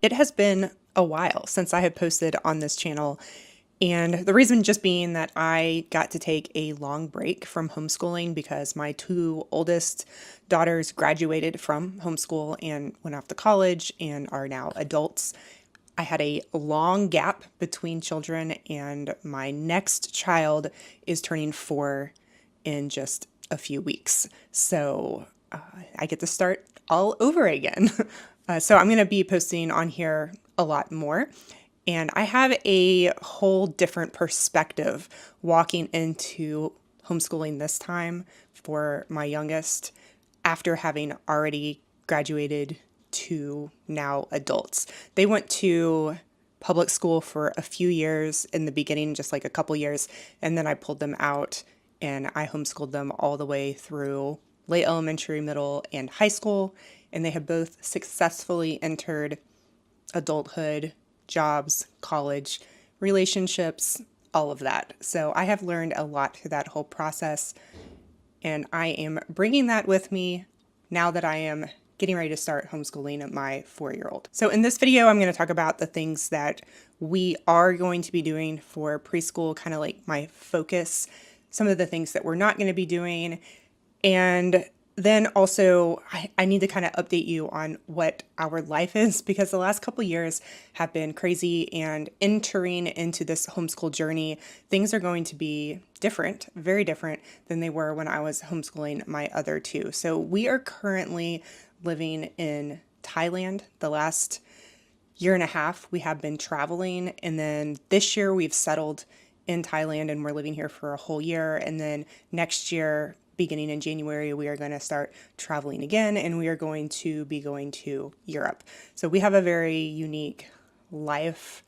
It has been a while since I have posted on this channel, and the reason just being that I got to take a long break from homeschooling because my two oldest daughters graduated from homeschool and went off to college and are now adults. I had a long gap between children, and my next child is turning 4 in just a few weeks. So I get to start all over again. So I'm going to be posting on here a lot more. And I have a whole different perspective walking into homeschooling this time for my youngest after having already graduated to now adults. They went to public school for a few years in the beginning, just like a couple years, and then I pulled them out and I homeschooled them all the way through late elementary, middle, and high school. And they have both successfully entered adulthood, jobs, college, relationships, all of that. So I have learned a lot through that whole process. And I am bringing that with me now that I am getting ready to start homeschooling my 4-year-old. So in this video, I'm going to talk about the things that we are going to be doing for preschool, kind of like my focus, some of the things that we're not going to be doing. And then also, I need to kind of update you on what our life is, because the last couple of years have been crazy, and entering into this homeschool journey, things are going to be different, very different than they were when I was homeschooling my other two. So we are currently living in Thailand. The last year and a half, we have been traveling, and then this year we've settled in Thailand and we're living here for a whole year. And then next year, beginning in January, we are going to start traveling again, and we are going to be going to Europe. So we have a very unique life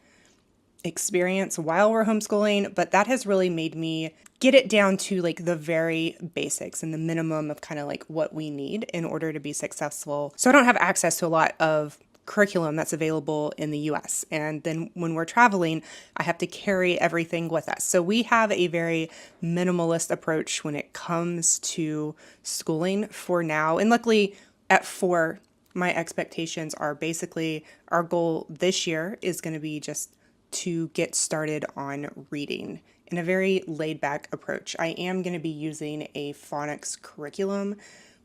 experience while we're homeschooling, but that has really made me get it down to like the very basics and the minimum of kind of like what we need in order to be successful. So I don't have access to a lot of curriculum that's available in the US. And then when we're traveling, I have to carry everything with us. So we have a very minimalist approach when it comes to schooling for now. And luckily at 4, my expectations are basically our goal this year is going to be just to get started on reading in a very laid back approach. I am going to be using a phonics curriculum,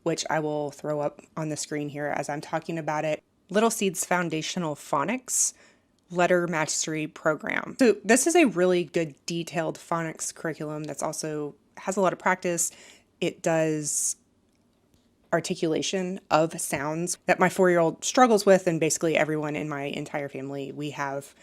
which I will throw up on the screen here as I'm talking about it. Little Seeds Foundational Phonics Letter Mastery Program. So this is a really good detailed phonics curriculum that's also has a lot of practice. It does articulation of sounds that my 4-year-old struggles with, and basically everyone in my entire family. We have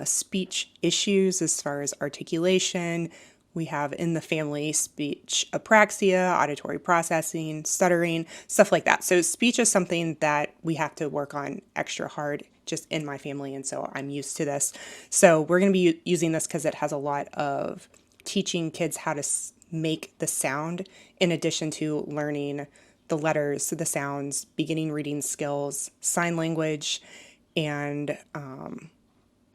speech issues as far as articulation. We have in the family speech apraxia, auditory processing, stuttering, stuff like that. So speech is something that we have to work on extra hard just in my family, and so I'm used to this. So we're going to be using this because it has a lot of teaching kids how to make the sound in addition to learning the letters, the sounds, beginning reading skills, sign language, and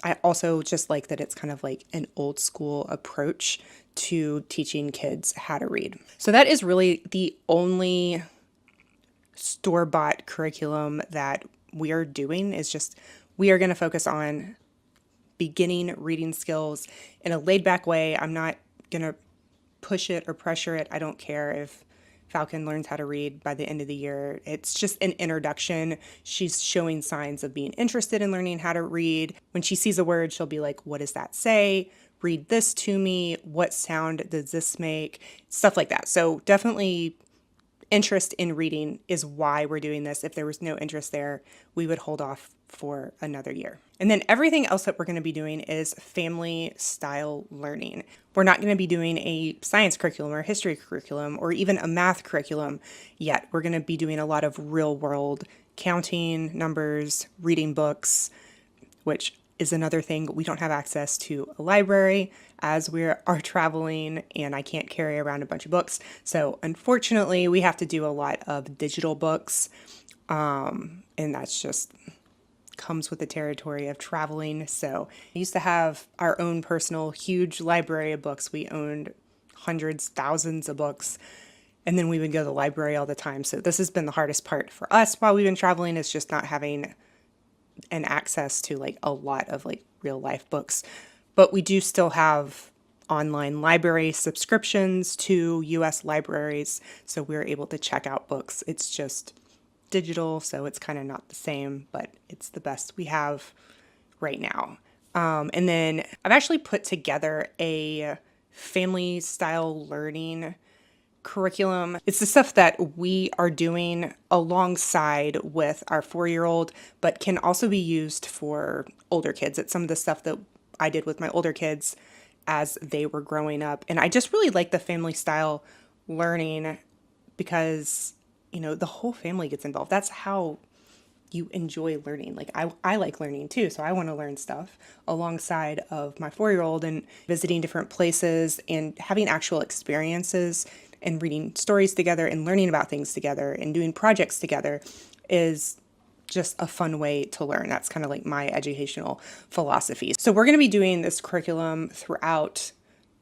I also just like that it's kind of like an old school approach to teaching kids how to read. So that is really the only store-bought curriculum that we are doing, is just we are going to focus on beginning reading skills in a laid-back way. I'm not going to push it or pressure it. I don't care if Falcon learns how to read by the end of the year. It's just an introduction. She's showing signs of being interested in learning how to read. When she sees a word, she'll be like, what does that say? Read this to me. What sound does this make? Stuff like that. So definitely interest in reading is why we're doing this. If there was no interest there, we would hold off for another year. And then everything else that we're going to be doing is family style learning. We're not going to be doing a science curriculum or a history curriculum or even a math curriculum yet. We're going to be doing a lot of real world counting, numbers, reading books, which is another thing. We don't have access to a library as we are traveling, and I can't carry around a bunch of books. So unfortunately, we have to do a lot of digital books, and that's just comes with the territory of traveling. So I used to have our own personal huge library of books. We owned hundreds, thousands of books, and then we would go to the library all the time. So this has been the hardest part for us while we've been traveling, is just not having and access to like a lot of like real life books. But we do still have online library subscriptions to US libraries, so we're able to check out books. It's just digital, so it's kind of not the same, but it's the best we have right now. And then I've actually put together a family style learning curriculum. It's the stuff that we are doing alongside with our 4-year-old, but can also be used for older kids. It's some of the stuff that I did with my older kids as they were growing up. And I just really like the family style learning because, the whole family gets involved. That's how you enjoy learning. Like I like learning too, so I want to learn stuff alongside of my 4-year-old and visiting different places and having actual experiences and reading stories together and learning about things together and doing projects together is just a fun way to learn. That's kind of like my educational philosophy. So we're going to be doing this curriculum throughout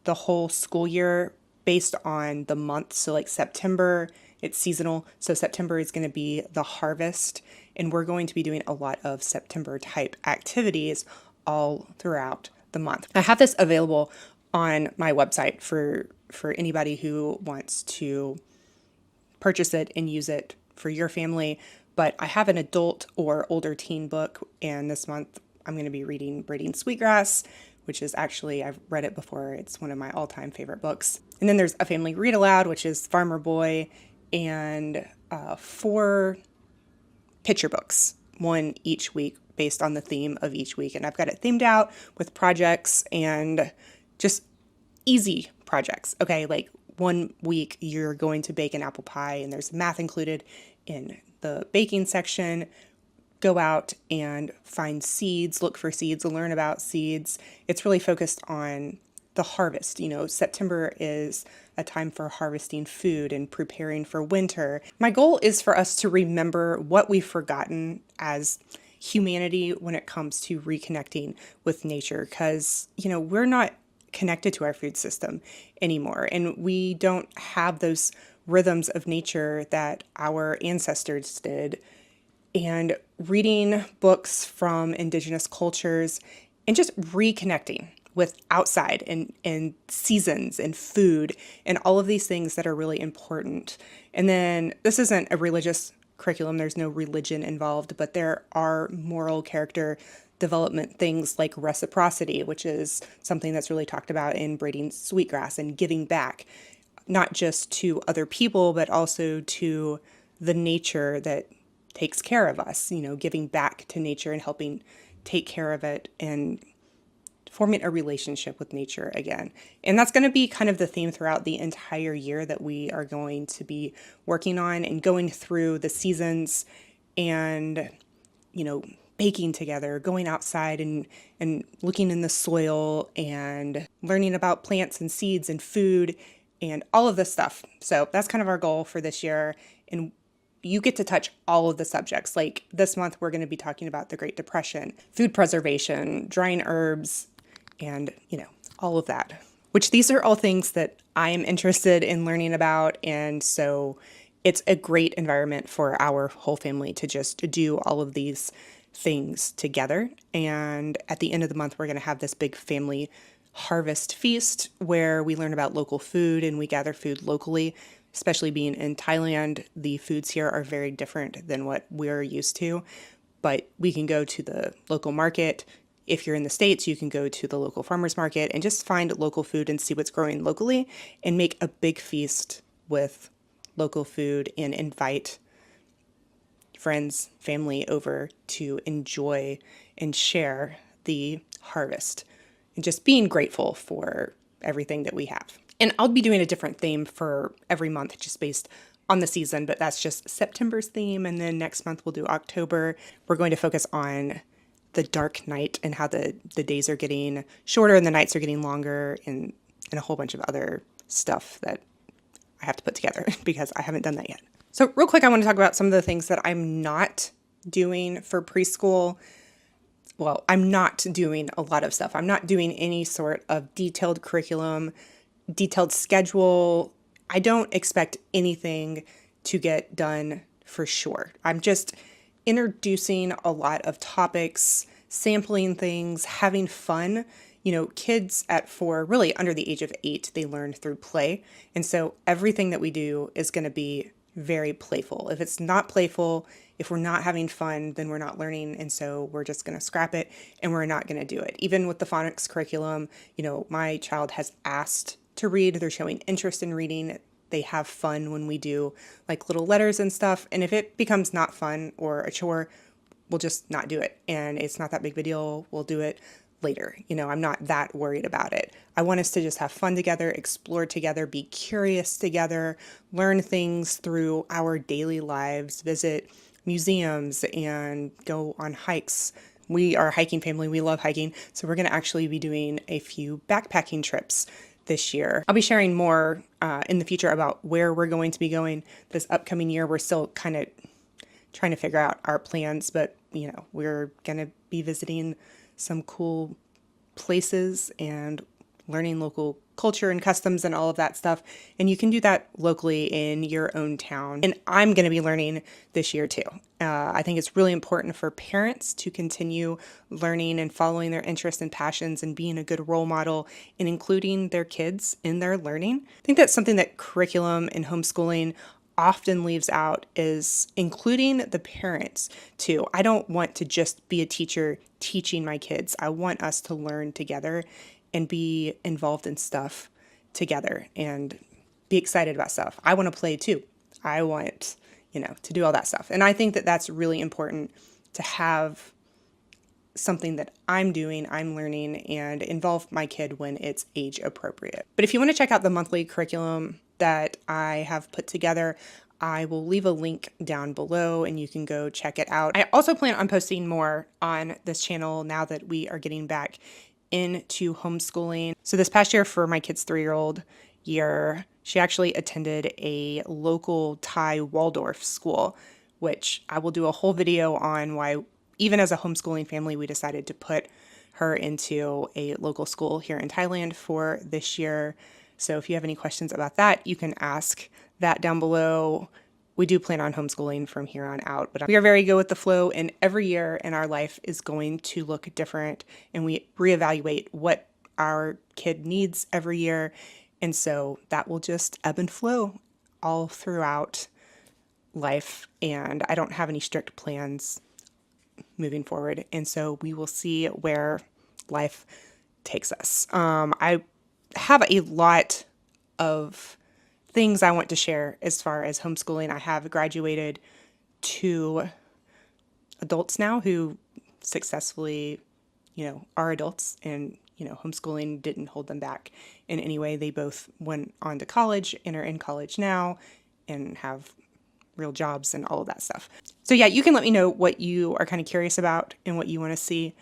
the whole school year based on the month. So like September, it's seasonal. So September is going to be the harvest, and we're going to be doing a lot of September type activities all throughout the month. I have this available on my website for anybody who wants to purchase it and use it for your family. But I have an adult or older teen book, and this month I'm going to be reading Braiding Sweetgrass, which is actually, I've read it before. It's one of my all-time favorite books. And then there's a family read aloud, which is Farmer Boy, and 4 picture books, one each week based on the theme of each week. And I've got it themed out with projects and just easy projects. Okay, like one week you're going to bake an apple pie and there's math included in the baking section. Go out and find seeds, look for seeds, learn about seeds. It's really focused on the harvest. September is a time for harvesting food and preparing for winter. My goal is for us to remember what we've forgotten as humanity when it comes to reconnecting with nature, because, we're not connected to our food system anymore, and we don't have those rhythms of nature that our ancestors did. And reading books from indigenous cultures and just reconnecting with outside and seasons and food and all of these things that are really important. And then this isn't a religious curriculum, there's no religion involved, but there are moral character development things like reciprocity, which is something that's really talked about in Braiding Sweetgrass, and giving back, not just to other people, but also to the nature that takes care of us, giving back to nature and helping take care of it and forming a relationship with nature again. And that's going to be kind of the theme throughout the entire year that we are going to be working on and going through the seasons and, baking together, going outside and looking in the soil and learning about plants and seeds and food and all of this stuff. So that's kind of our goal for this year. And you get to touch all of the subjects. Like this month, we're going to be talking about the Great Depression, food preservation, drying herbs, and, all of that, which these are all things that I am interested in learning about. And so it's a great environment for our whole family to just do all of these things together. And at the end of the month, we're going to have this big family harvest feast where we learn about local food and we gather food locally. Especially being in Thailand, the foods here are very different than what we're used to, but we can go to the local market. If you're in the States, you can go to the local farmers market and just find local food and see what's growing locally and make a big feast with local food and invite friends, family over to enjoy and share the harvest and just being grateful for everything that we have. And I'll be doing a different theme for every month just based on the season, but that's just September's theme. And then next month we'll do October. We're going to focus on the dark night and how the days are getting shorter and the nights are getting longer and a whole bunch of other stuff that I have to put together because I haven't done that yet. So real quick, I want to talk about some of the things that I'm not doing for preschool. Well, I'm not doing a lot of stuff. I'm not doing any sort of detailed curriculum, detailed schedule. I don't expect anything to get done for sure. I'm just introducing a lot of topics, sampling things, having fun. You know, kids at 4, really under the age of 8, they learn through play. And so everything that we do is going to be very playful. If it's not playful, if we're not having fun, then we're not learning. And so we're just going to scrap it and we're not going to do it. Even with the phonics curriculum, you know, my child has asked to read. They're showing interest in reading. They have fun when we do like little letters and stuff. And if it becomes not fun or a chore, we'll just not do it. And it's not that big of a deal. We'll do it later. You know, I'm not that worried about it. I want us to just have fun together, explore together, be curious together, learn things through our daily lives, visit museums and go on hikes. We are a hiking family. We love hiking. So we're going to actually be doing a few backpacking trips this year. I'll be sharing more in the future about where we're going to be going this upcoming year. We're still kind of trying to figure out our plans, but you know, we're going to be visiting some cool places and learning local culture and customs and all of that stuff. And you can do that locally in your own town. And I'm going to be learning this year too. I think it's really important for parents to continue learning and following their interests and passions and being a good role model and including their kids in their learning. I think that's something that curriculum and homeschooling often leaves out, is including the parents too. I don't want to just be a teacher teaching my kids. I want us to learn together and be involved in stuff together and be excited about stuff. I want to play too. I want, you know, to do all that stuff. And I think that that's really important, to have something that I'm doing, I'm learning, and involve my kid when it's age appropriate. But if you want to check out the monthly curriculum that I have put together, I will leave a link down below and you can go check it out. I also plan on posting more on this channel now that we are getting back into homeschooling. So this past year for my kid's 3-year-old year, she actually attended a local Thai Waldorf school, which I will do a whole video on why, even as a homeschooling family, we decided to put her into a local school here in Thailand for this year. So if you have any questions about that, you can ask that down below. We do plan on homeschooling from here on out, but we are very good with the flow, and every year in our life is going to look different, and we reevaluate what our kid needs every year. And so that will just ebb and flow all throughout life. And I don't have any strict plans moving forward. And so we will see where life takes us. I have a lot of things I want to share as far as homeschooling. I have graduated 2 adults now who successfully, you know, are adults, and, you know, homeschooling didn't hold them back in any way. They both went on to college and are in college now and have real jobs and all of that stuff. So yeah, you can let me know what you are kind of curious about and what you want to see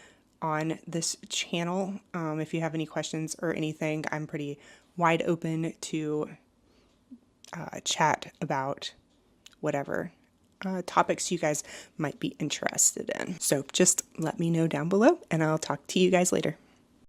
on this channel. If you have any questions or anything, I'm pretty wide open to chat about whatever topics you guys might be interested in. So just let me know down below and I'll talk to you guys later.